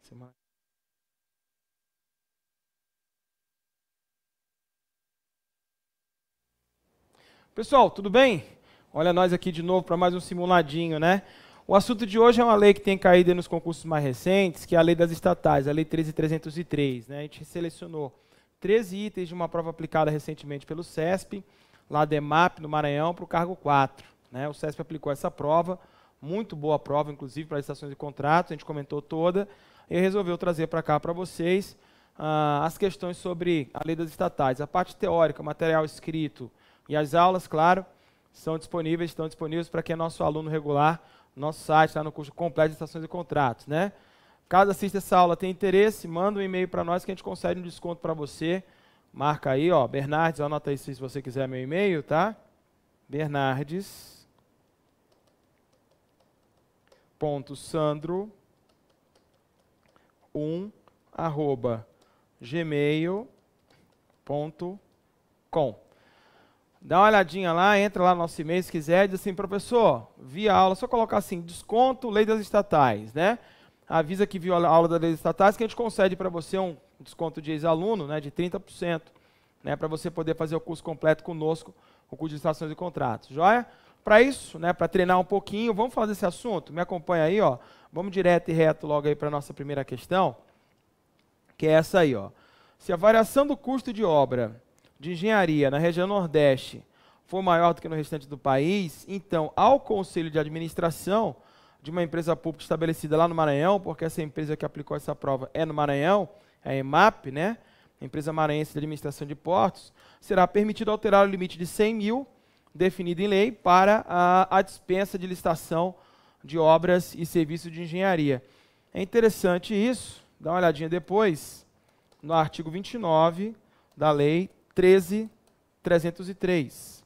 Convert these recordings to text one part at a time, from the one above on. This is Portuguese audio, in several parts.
Semana. Pessoal, tudo bem? Olha nós aqui de novo para mais um simuladinho, né? O assunto de hoje é uma lei que tem caído nos concursos mais recentes, que é a lei das estatais, a lei 13.303, né? A gente selecionou 13 itens de uma prova aplicada recentemente pelo CESP, lá da EMAP, no Maranhão, para o cargo 4. Né? O CESP aplicou essa prova, muito boa prova, inclusive para as estações de contrato, a gente comentou toda, e resolveu trazer para cá para vocês as questões sobre a lei das estatais. A parte teórica, o material escrito e as aulas, claro, estão disponíveis para quem é nosso aluno regular, no nosso site, lá no curso completo de estações e contratos, né? Caso assista essa aula, tenha interesse, manda um e-mail para nós que a gente consegue um desconto para você. Marca aí, ó, Bernardes, anota aí se você quiser meu e-mail, tá? bernardes.1@gmail.com. Dá uma olhadinha lá, entra lá no nosso e-mail se quiser, diz assim, professor, vi a aula, só colocar assim, desconto, lei das estatais, né? Avisa que viu a aula da lei das estatais, que a gente concede para você um desconto de ex-aluno, né, de 30%, né, para você poder fazer o curso completo conosco, o curso de estações e contratos, joia? Para isso, né, para treinar um pouquinho, vamos falar desse assunto? Me acompanha aí, ó. Vamos direto e reto logo aí para a nossa primeira questão, que é essa aí, ó. Se a variação do custo de obra de engenharia na região Nordeste for maior do que no restante do país, então, ao Conselho de Administração de uma empresa pública estabelecida lá no Maranhão, porque essa empresa que aplicou essa prova é no Maranhão, é a EMAP, né? Empresa Maranhense de Administração de Portos, será permitido alterar o limite de 100 mil, definido em lei, para a dispensa de licitação de obras e serviços de engenharia. É interessante isso, dá uma olhadinha depois, no artigo 29 da Lei 13.303,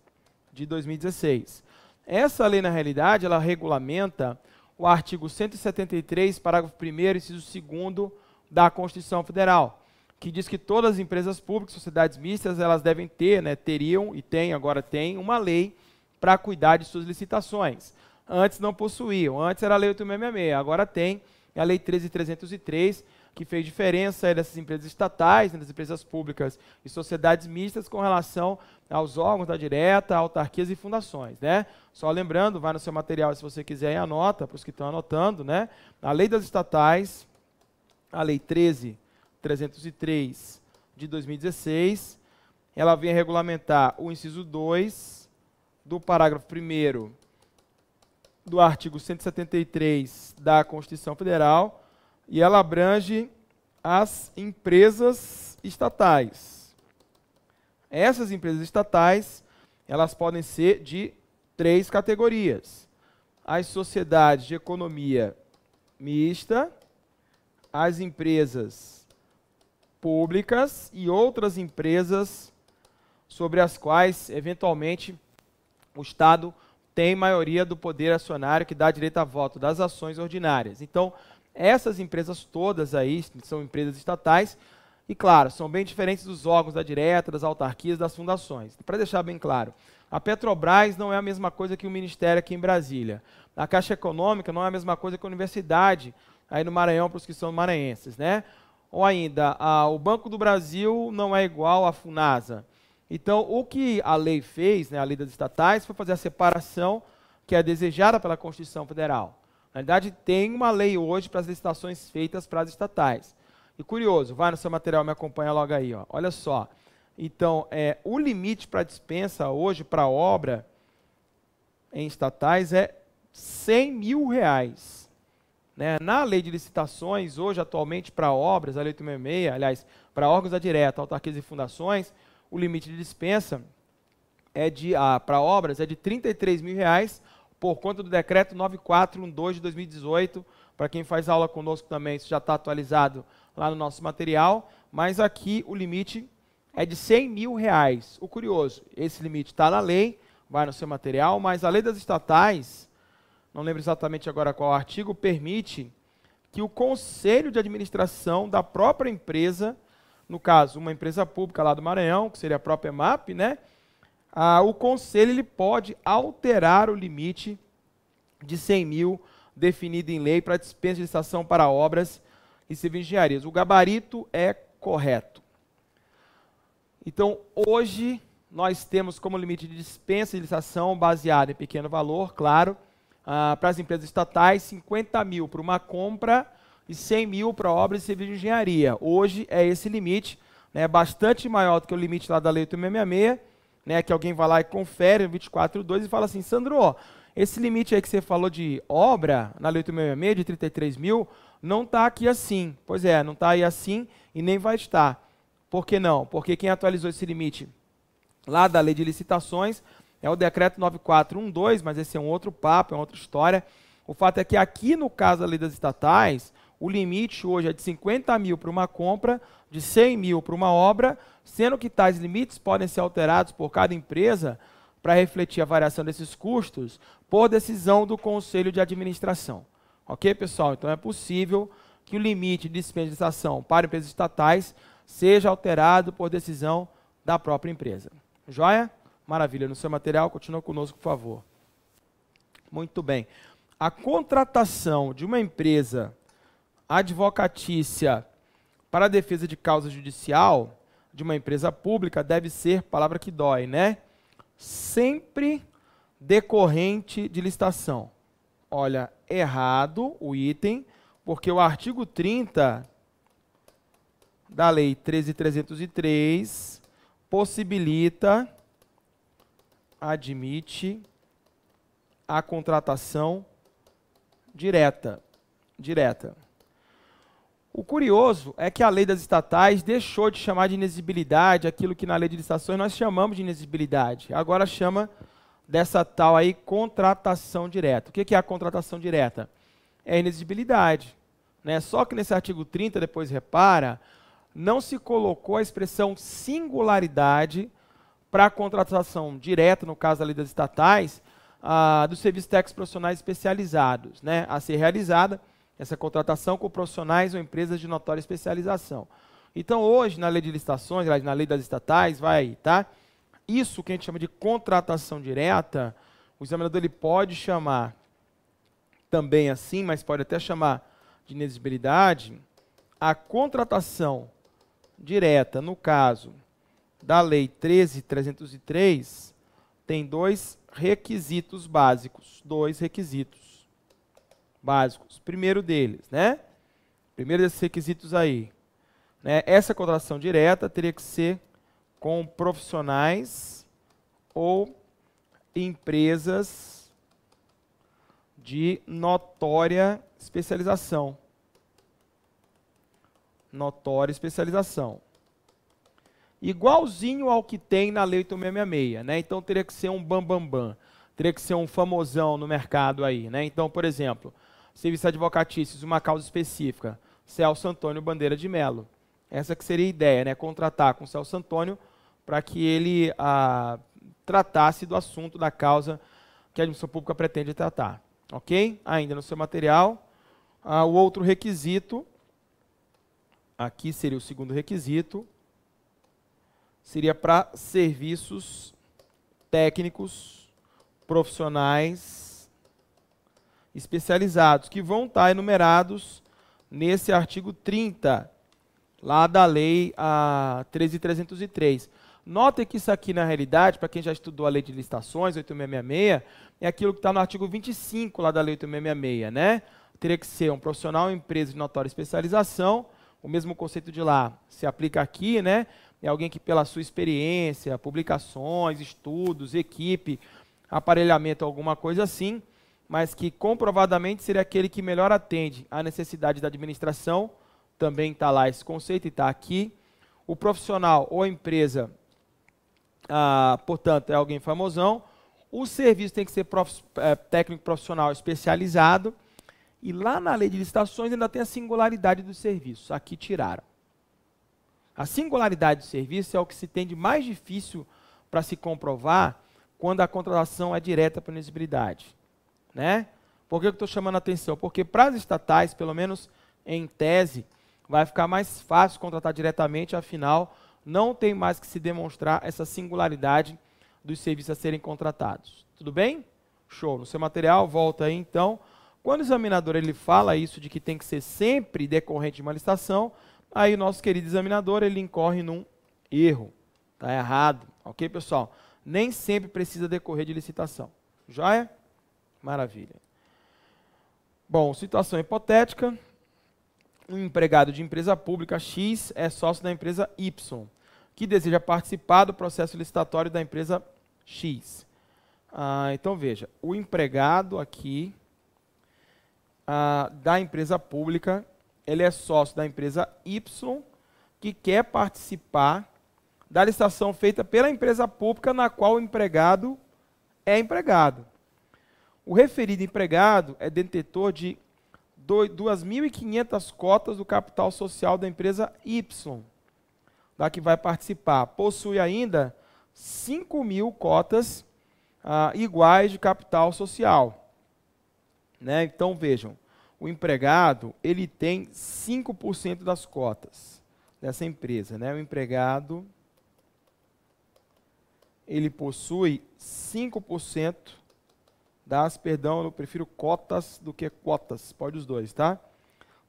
de 2016. Essa lei, na realidade, ela regulamenta o artigo 173, parágrafo 1º, inciso 2º da Constituição Federal, que diz que todas as empresas públicas, sociedades mistas, elas devem ter, né, teriam e têm, agora têm, uma lei para cuidar de suas licitações. Antes não possuíam, antes era a Lei 8.666, agora tem a Lei 13.303, que fez diferença dessas empresas estatais, das empresas públicas e sociedades mistas com relação aos órgãos da direta, autarquias e fundações, né? Só lembrando, vai no seu material se você quiser e anota, para os que estão anotando, né? A lei das estatais, a lei 13.303 de 2016, ela vem regulamentar o inciso 2 do parágrafo 1º do artigo 173 da Constituição Federal, e ela abrange as empresas estatais. Essas empresas estatais, elas podem ser de 3 categorias: as sociedades de economia mista, as empresas públicas e outras empresas sobre as quais, eventualmente, o Estado tem maioria do poder acionário que dá direito a voto das ações ordinárias. Então, essas empresas todas aí são empresas estatais e, claro, são bem diferentes dos órgãos da direta, das autarquias, das fundações. Para deixar bem claro, a Petrobras não é a mesma coisa que o Ministério aqui em Brasília. A Caixa Econômica não é a mesma coisa que a Universidade aí no Maranhão para os que são maranhenses, né? Ou ainda, o Banco do Brasil não é igual à Funasa. Então, o que a lei fez, né, a lei das estatais, foi fazer a separação que é desejada pela Constituição Federal. Na verdade, tem uma lei hoje para as licitações feitas para as estatais. E curioso, vai no seu material, me acompanha logo aí. Ó. Olha só. Então, o limite para dispensa hoje, para obra em estatais, é R$100 mil. Né? Na lei de licitações, hoje, atualmente, para obras, a lei 866, aliás, para órgãos da direta, autarquias e fundações, o limite de dispensa para obras é de R$33 mil, por conta do decreto 9412 de 2018, para quem faz aula conosco também, isso já está atualizado lá no nosso material, mas aqui o limite é de R$100 mil. O curioso, esse limite está na lei, vai no seu material, mas a lei das estatais, não lembro exatamente agora qual artigo, permite que o conselho de administração da própria empresa, no caso, uma empresa pública lá do Maranhão, que seria a própria EMAP, né? O conselho ele pode alterar o limite de 100 mil definido em lei para dispensa de licitação para obras e civil engenharias. O gabarito é correto. Então, hoje, nós temos como limite de dispensa de licitação baseado em pequeno valor, claro, para as empresas estatais, 50 mil para uma compra e 100 mil para obras e serviços de engenharia. Hoje é esse limite, né, bastante maior do que o limite lá da Lei 8666, né, que alguém vai lá e confere no 24.2 e fala assim, Sandro, esse limite aí que você falou de obra na Lei 8666 de 33 mil, não está aqui assim. Pois é, não está aí assim e nem vai estar. Por que não? Porque quem atualizou esse limite lá da Lei de Licitações é o decreto 9412, mas esse é um outro papo, é uma outra história. O fato é que aqui no caso da Lei das Estatais, o limite hoje é de 50 mil para uma compra, de 100 mil para uma obra, sendo que tais limites podem ser alterados por cada empresa para refletir a variação desses custos por decisão do Conselho de Administração. Ok, pessoal? Então é possível que o limite de dispensação para empresas estatais seja alterado por decisão da própria empresa. Joia? Maravilha. No seu material, continua conosco, por favor. Muito bem. A contratação de uma empresa advocatícia para a defesa de causa judicial de uma empresa pública deve ser, palavra que dói, né? Sempre decorrente de licitação. Olha, errado o item, porque o artigo 30 da Lei 13.303 possibilita, admite a contratação direta. O curioso é que a lei das estatais deixou de chamar de inexigibilidade aquilo que na lei de licitações nós chamamos de inexigibilidade. Agora chama dessa tal aí contratação direta. O que é a contratação direta? É a inexigibilidade, né? Só que nesse artigo 30, depois repara, não se colocou a expressão singularidade para a contratação direta, no caso da lei das estatais, dos serviços técnicos profissionais especializados, né, a ser realizada essa contratação com profissionais ou empresas de notória especialização. Então, hoje, na lei de licitações, na lei das estatais, vai, tá? Isso que a gente chama de contratação direta, o examinador ele pode chamar também assim, mas pode até chamar de inexigibilidade, a contratação direta, no caso da Lei 13.303, tem dois requisitos básicos. Primeiro deles, né? Primeiro desses requisitos aí, né? Essa contratação direta teria que ser com profissionais ou empresas de notória especialização. Igualzinho ao que tem na Lei 8666, né? Então teria que ser um bambambam, teria que ser um famosão no mercado aí, né? Então, por exemplo, serviço advocatícios, uma causa específica, Celso Antônio Bandeira de Melo. Essa que seria a ideia, né? Contratar com o Celso Antônio para que ele tratasse do assunto da causa que a administração pública pretende tratar. Ok? Ainda no seu material, o outro requisito, aqui seria o segundo requisito, seria para serviços técnicos, profissionais, especializados, que vão estar enumerados nesse artigo 30, lá da Lei 13.303. Notem que isso aqui, na realidade, para quem já estudou a Lei de Licitações, 8666, é aquilo que está no artigo 25 lá da Lei 8666, né? Teria que ser um profissional ou empresa de notória especialização, o mesmo conceito de lá se aplica aqui, né? É alguém que, pela sua experiência, publicações, estudos, equipe, aparelhamento, alguma coisa assim, mas que comprovadamente seria aquele que melhor atende à necessidade da administração, também está lá esse conceito e está aqui. O profissional ou a empresa, portanto, é alguém famosão. O serviço tem que ser técnico profissional especializado. E lá na lei de licitações ainda tem a singularidade dos serviços. Aqui tiraram. A singularidade do serviço é o que se tem de mais difícil para se comprovar quando a contratação é direta para inexigibilidade, né? Por que eu estou chamando a atenção? Porque para as estatais, pelo menos em tese, vai ficar mais fácil contratar diretamente, afinal, não tem mais que se demonstrar essa singularidade dos serviços a serem contratados. Tudo bem? Show. No seu material, volta aí então Quando o examinador ele fala isso de que tem que ser sempre decorrente de uma licitação, aí o nosso querido examinador ele incorre num erro. Está errado. Ok, pessoal? Nem sempre precisa decorrer de licitação. Joia? Maravilha. Bom, situação hipotética. Um empregado de empresa pública X é sócio da empresa Y, que deseja participar do processo licitatório da empresa X. Então, veja, o empregado aqui da empresa pública, ele é sócio da empresa Y, que quer participar da licitação feita pela empresa pública na qual o empregado é empregado. O referido empregado é detentor de 2.500 cotas do capital social da empresa Y, da que vai participar. Possui ainda 5.000 cotas iguais de capital social. Né? Então, vejam, o empregado ele tem 5% das cotas dessa empresa. Né? O empregado ele possui 5% das, perdão, eu prefiro cotas do que quotas, pode os dois, tá?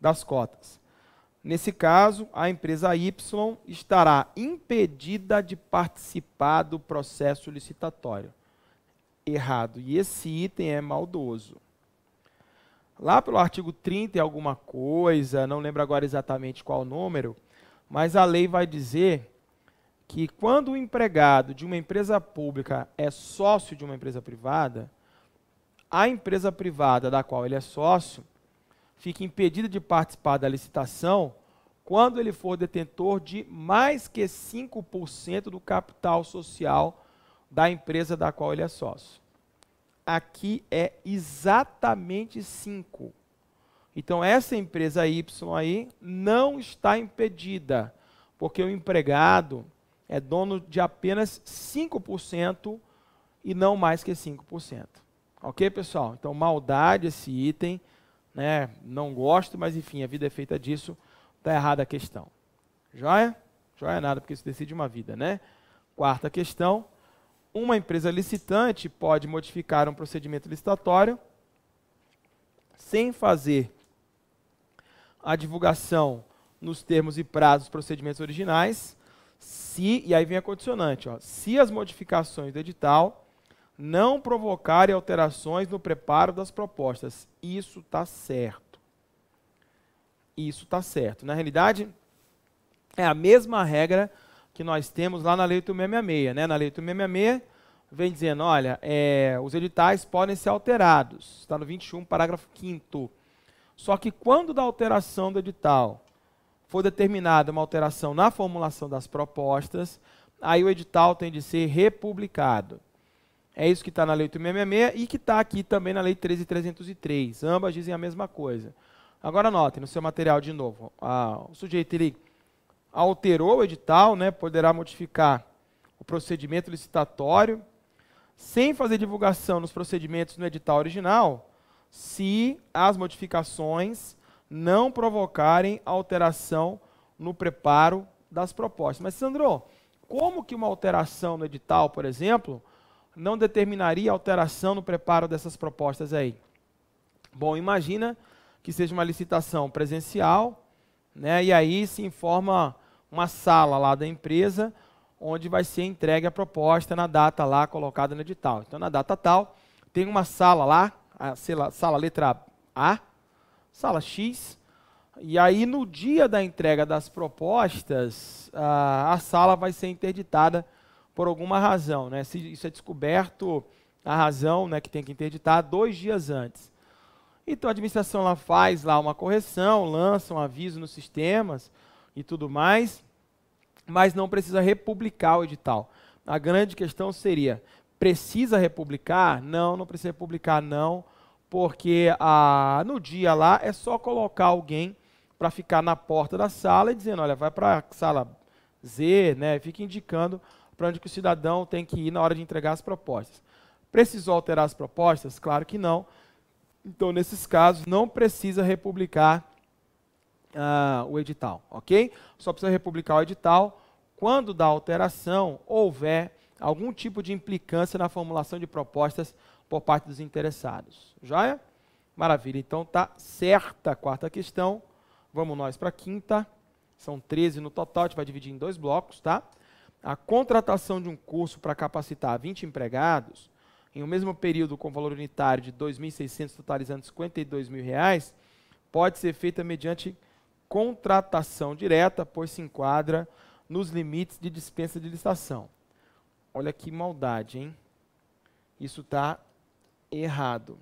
Das cotas. Nesse caso, a empresa Y estará impedida de participar do processo licitatório. Errado. E esse item é maldoso. Lá pelo artigo 30 e alguma coisa, não lembro agora exatamente qual número, mas a lei vai dizer que quando o empregado de uma empresa pública é sócio de uma empresa privada, a empresa privada da qual ele é sócio fica impedida de participar da licitação quando ele for detentor de mais que 5% do capital social da empresa da qual ele é sócio. Aqui é exatamente 5. Então, essa empresa Y aí não está impedida, porque o empregado é dono de apenas 5% e não mais que 5%. Ok, pessoal? Então, maldade esse item, né? Não gosto, mas enfim, a vida é feita disso, está errada a questão. Joia? Joia nada, porque isso decide uma vida, né? Quarta questão, uma empresa licitante pode modificar um procedimento licitatório sem fazer a divulgação nos termos e prazos dos procedimentos originais, e aí vem a condicionante, ó, se as modificações do edital não provocarem alterações no preparo das propostas. Isso está certo. Isso está certo. Na realidade, é a mesma regra que nós temos lá na Lei 8.666. Né? Na Lei 8.666, vem dizendo, olha, os editais podem ser alterados. Está no 21, parágrafo 5º. Só que quando da alteração do edital for determinada uma alteração na formulação das propostas, aí o edital tem de ser republicado. É isso que está na Lei 8.666 e que está aqui também na Lei 13.303. Ambas dizem a mesma coisa. Agora notem, no seu material de novo, o sujeito ele alterou o edital, né, poderá modificar o procedimento licitatório sem fazer divulgação nos procedimentos no edital original, se as modificações não provocarem alteração no preparo das propostas. Mas, Sandro, como que uma alteração no edital, por exemplo, não determinaria alteração no preparo dessas propostas aí? Bom, imagina que seja uma licitação presencial, né, e aí se informa uma sala lá da empresa, onde vai ser entregue a proposta na data lá colocada no edital. Então, na data tal, tem uma sala lá, sala letra A, sala X, e aí no dia da entrega das propostas, a sala vai ser interditada por alguma razão, né? Se isso é descoberto, a razão, né, que tem que interditar 2 dias antes. Então a administração lá faz lá uma correção, lança um aviso nos sistemas e tudo mais, mas não precisa republicar o edital. A grande questão seria, precisa republicar? Não, não precisa republicar não, porque no dia lá é só colocar alguém para ficar na porta da sala e dizendo, olha, vai para a sala Z, né, fica indicando para onde que o cidadão tem que ir na hora de entregar as propostas. Precisou alterar as propostas? Claro que não. Então, nesses casos, não precisa republicar o edital, ok? Só precisa republicar o edital quando da alteração houver algum tipo de implicância na formulação de propostas por parte dos interessados. Joia? Maravilha, então tá certa a quarta questão. Vamos nós para a quinta. São 13 no total, a gente vai dividir em 2 blocos, tá? A contratação de um curso para capacitar 20 empregados, em um mesmo período com valor unitário de R$ 2.600, totalizando R$ 52.000, pode ser feita mediante contratação direta, pois se enquadra nos limites de dispensa de licitação. Olha que maldade, hein? Isso está errado.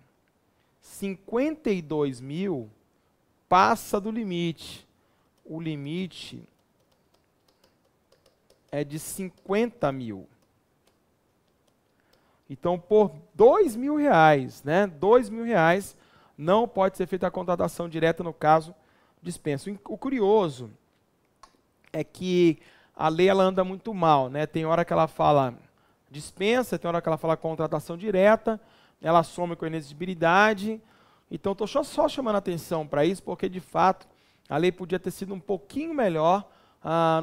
52 mil passa do limite. O limite é de 50 mil. Então, por R$2.000, né? R$2.000 não pode ser feita a contratação direta, no caso, dispensa. O curioso é que a lei ela anda muito mal, né? Tem hora que ela fala dispensa, tem hora que ela fala contratação direta, ela some com a inexigibilidade. Então, estou só chamando a atenção para isso, porque, de fato, a lei podia ter sido um pouquinho melhor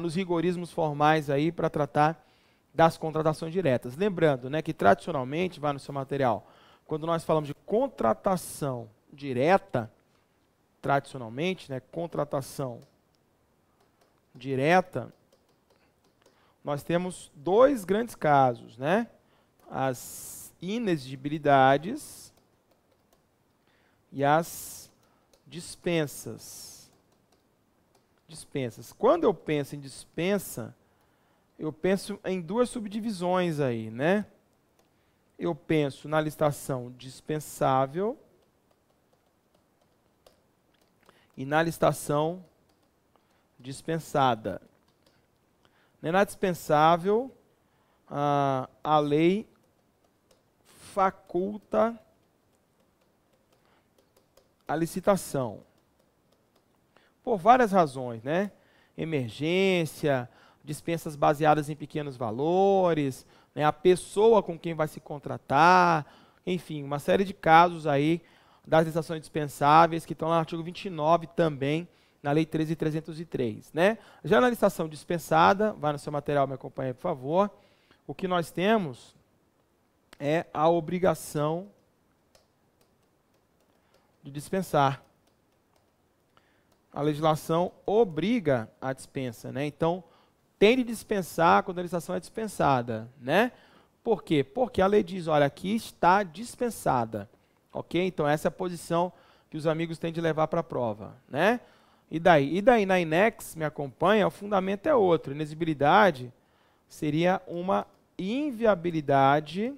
nos rigorismos formais aí para tratar das contratações diretas. Lembrando, né, que tradicionalmente, vai no seu material, quando nós falamos de contratação direta, tradicionalmente, né, contratação direta, nós temos 2 grandes casos, né? As inexigibilidades e as dispensas. Quando eu penso em dispensa, eu penso em 2 subdivisões aí, né? Eu penso na licitação dispensável e na licitação dispensada. Na dispensável, a lei faculta a licitação. Por várias razões, né? Emergência, dispensas baseadas em pequenos valores, né? A pessoa com quem vai se contratar, enfim, uma série de casos aí das licitações dispensáveis que estão lá no artigo 29 também, na Lei 13.303, né? Já na licitação dispensada, vai no seu material, me acompanhe, por favor, o que nós temos é a obrigação de dispensar. A legislação obriga a dispensa, né? Então, tem de dispensar quando a licitação é dispensada, né? Por quê? Porque a lei diz, olha, aqui está dispensada, ok? Então, essa é a posição que os amigos têm de levar para a prova, né? E daí? E daí, na INEX, me acompanha, o fundamento é outro. Inexigibilidade seria uma inviabilidade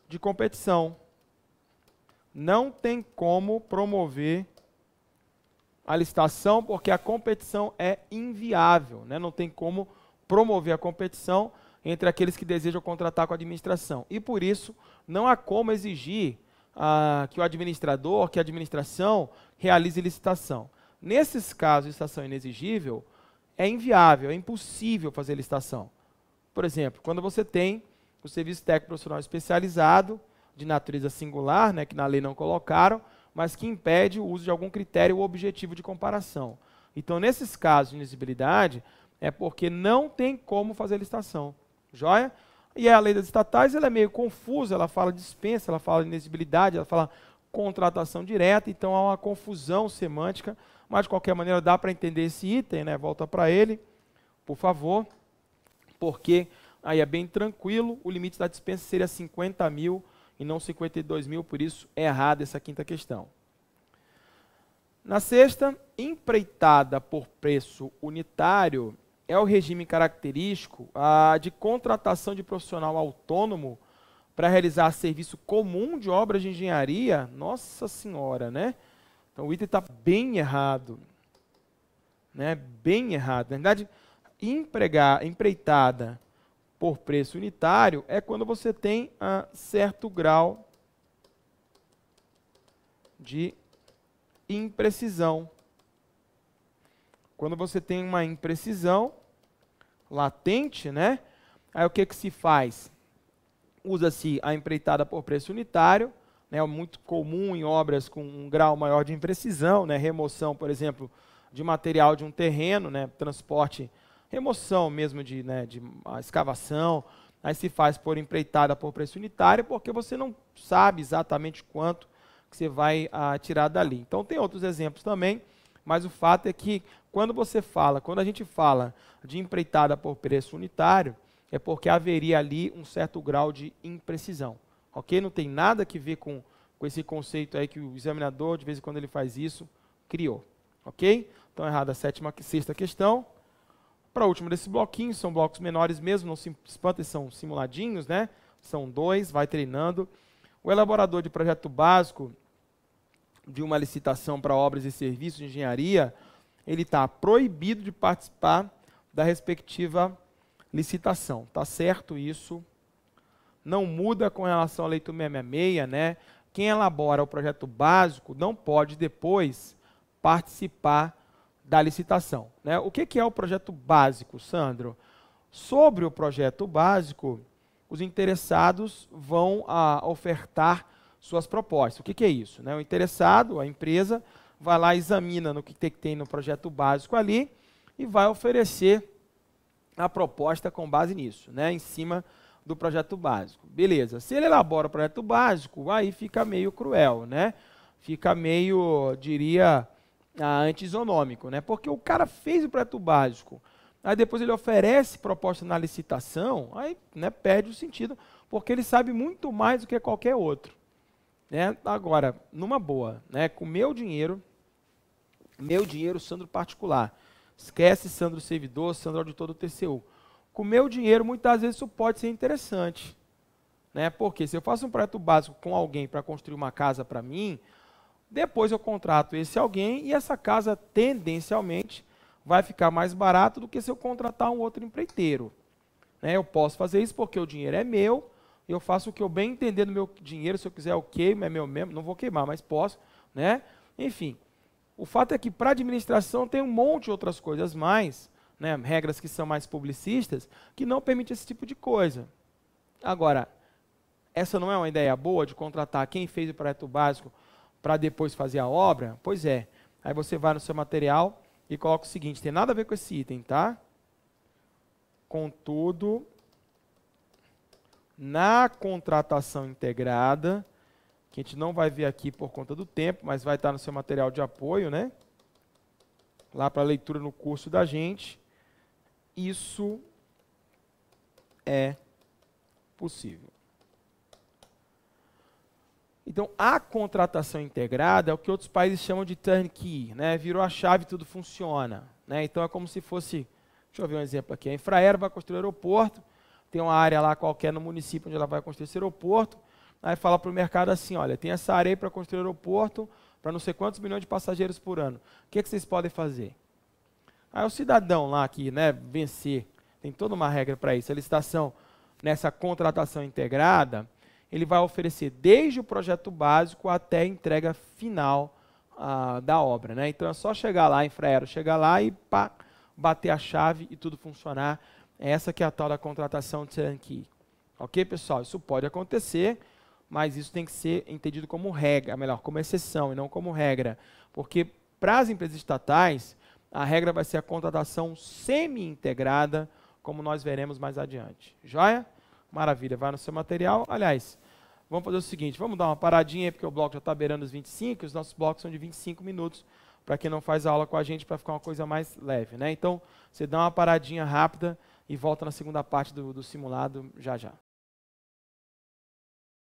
de competição. Não tem como promover a licitação, porque a competição é inviável, né? Não tem como promover a competição entre aqueles que desejam contratar com a administração. E por isso, não há como exigir que o administrador, que a administração realize licitação. Nesses casos, licitação inexigível, é inviável, é impossível fazer licitação. Por exemplo, quando você tem o serviço técnico profissional especializado, de natureza singular, né, que na lei não colocaram, mas que impede o uso de algum critério ou objetivo de comparação. Então, nesses casos de inexigibilidade, é porque não tem como fazer licitação. Joia? E a lei das estatais ela é meio confusa, ela fala dispensa, ela fala inexigibilidade, ela fala contratação direta, então há uma confusão semântica, mas de qualquer maneira dá para entender esse item, né? Volta para ele, por favor, porque aí é bem tranquilo, o limite da dispensa seria 50 mil e não 52 mil, por isso é errada essa quinta questão. Na sexta, empreitada por preço unitário é o regime característico de contratação de profissional autônomo para realizar serviço comum de obras de engenharia. Nossa Senhora, né? Então o item está bem errado. Né? Bem errado. Na verdade, empreitada por preço unitário é quando você tem certo grau de imprecisão. Quando você tem uma imprecisão latente, né? Aí o que se faz? Usa-se a empreitada por preço unitário, né? É muito comum em obras com um grau maior de imprecisão, né? Remoção, por exemplo, de material de um terreno, né? Transporte, remoção mesmo de escavação. Aí se faz por empreitada por preço unitário, porque você não sabe exatamente quanto que que você vai tirar dali. Então tem outros exemplos também, mas o fato é que quando a gente fala de empreitada por preço unitário, é porque haveria ali um certo grau de imprecisão. Ok? Não tem nada a ver com esse conceito aí que o examinador, de vez em quando ele faz isso, criou. Ok? Então, errada a sexta questão. Para o último desse bloquinho, são blocos menores mesmo, não se espantem, são simuladinhos, né? São 2, vai treinando. O elaborador de projeto básico de uma licitação para obras e serviços de engenharia, ele está proibido de participar da respectiva licitação. Tá certo isso? Não muda com relação à Lei 666, né? Quem elabora o projeto básico não pode depois participar da licitação, né? O que é o projeto básico, Sandro? Sobre o projeto básico, os interessados vão ofertar suas propostas. O que é isso? Né? O interessado, a empresa, vai lá, examina no que tem no projeto básico ali e vai oferecer a proposta com base nisso, né? Em cima do projeto básico. Beleza. Se ele elabora o projeto básico, aí fica meio cruel, né? Fica meio, diria, antisonômico, né? Porque o cara fez o projeto básico, aí depois ele oferece proposta na licitação, aí, né, perde o sentido, porque ele sabe muito mais do que qualquer outro. Né? Agora, numa boa, né, com meu dinheiro, Sandro particular, esquece Sandro servidor, Sandro auditor do TCU. Com meu dinheiro, muitas vezes isso pode ser interessante. Né? Porque se eu faço um projeto básico com alguém para construir uma casa para mim, depois eu contrato esse alguém e essa casa tendencialmente vai ficar mais barato do que se eu contratar um outro empreiteiro. Né? Eu posso fazer isso porque o dinheiro é meu, eu faço o que eu bem entender do meu dinheiro, se eu quiser eu queimo, é meu mesmo, não vou queimar, mas posso. Né? Enfim, o fato é que para a administração tem um monte de outras coisas mais, né? Regras que são mais publicistas, que não permitem esse tipo de coisa. Agora, essa não é uma ideia boa de contratar quem fez o projeto básico para depois fazer a obra? Pois é. Aí você vai no seu material e coloca o seguinte, tem nada a ver com esse item, tá? Contudo, na contratação integrada, que a gente não vai ver aqui por conta do tempo, mas vai estar no seu material de apoio, né? Lá para leitura no curso da gente, isso é possível. Então, a contratação integrada é o que outros países chamam de turnkey, né? Virou a chave e tudo funciona. Né? Então, é como se fosse, deixa eu ver um exemplo aqui, a Infraero vai construir um aeroporto, tem uma área lá qualquer no município onde ela vai construir esse aeroporto, aí fala para o mercado assim, olha, tem essa área aí para construir um aeroporto para não sei quantos milhões de passageiros por ano. O que vocês podem fazer? Aí o cidadão lá que, né, vencer, tem toda uma regra para isso, a licitação nessa contratação integrada, ele vai oferecer desde o projeto básico até a entrega final da obra. Né? Então é só chegar lá, Infraero, chegar lá e pá, bater a chave e tudo funcionar. Essa que é a tal da contratação turnkey. Ok, pessoal? Isso pode acontecer, mas isso tem que ser entendido como regra, melhor, como exceção e não como regra. Porque para as empresas estatais, a regra vai ser a contratação semi-integrada, como nós veremos mais adiante. Joia? Maravilha, vai no seu material. Aliás, vamos fazer o seguinte, vamos dar uma paradinha, porque o bloco já está beirando os 25, os nossos blocos são de 25 minutos, para quem não faz aula com a gente, para ficar uma coisa mais leve. Né? Então, você dá uma paradinha rápida e volta na segunda parte do simulado já já.